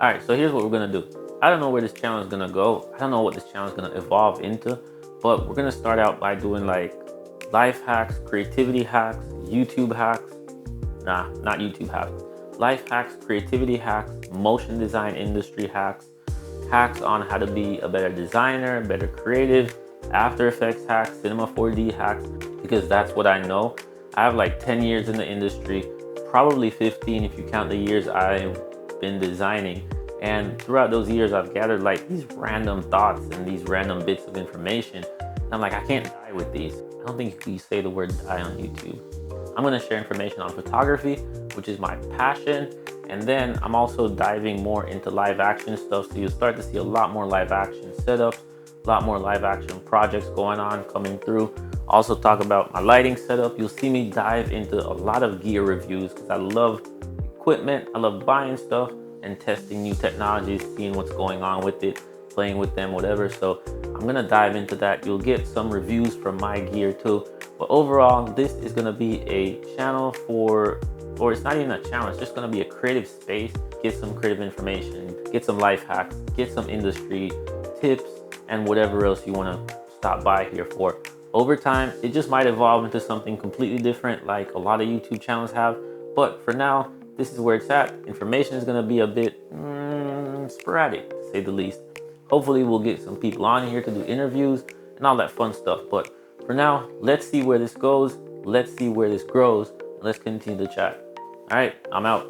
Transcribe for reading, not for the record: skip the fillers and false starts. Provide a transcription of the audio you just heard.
All right, so here's what we're gonna do. I don't know where this channel is gonna go. I don't know what this channel is gonna evolve into, but we're gonna start out by doing like life hacks, creativity hacks, YouTube hacks. Nah, not YouTube hacks. Life hacks, creativity hacks, motion design industry hacks, hacks on how to be a better designer, better creative, After Effects hacks, Cinema 4D hacks, because that's what I know. I have like 10 years in the industry, probably 15 if you count the years I've been designing. And throughout those years, I've gathered like these random thoughts and these random bits of information. And I'm like, I can't die with these. I don't think you say the word die on YouTube. I'm gonna share information on photography, which is my passion. And then I'm also diving more into live action stuff. So you'll start to see a lot more live action setups, a lot more live action projects going on, coming through. Also talk about my lighting setup. You'll see me dive into a lot of gear reviews because I love equipment. I love buying stuff and testing new technologies, seeing what's going on with it, playing with them, whatever. So I'm gonna dive into that. You'll get some reviews from my gear too. But overall, this is gonna be a channel for, or it's not even a channel, it's just gonna be a creative space. Get some creative information, get some life hacks, get some industry tips, and whatever else you wanna stop by here for. Over time, it just might evolve into something completely different like a lot of YouTube channels have. But for now, this is where it's at. Information is gonna be a bit sporadic, to say the least. Hopefully we'll get some people on here to do interviews and all that fun stuff. But for now, let's see where this goes. Let's see where this grows. Let's continue to chat. All right, I'm out.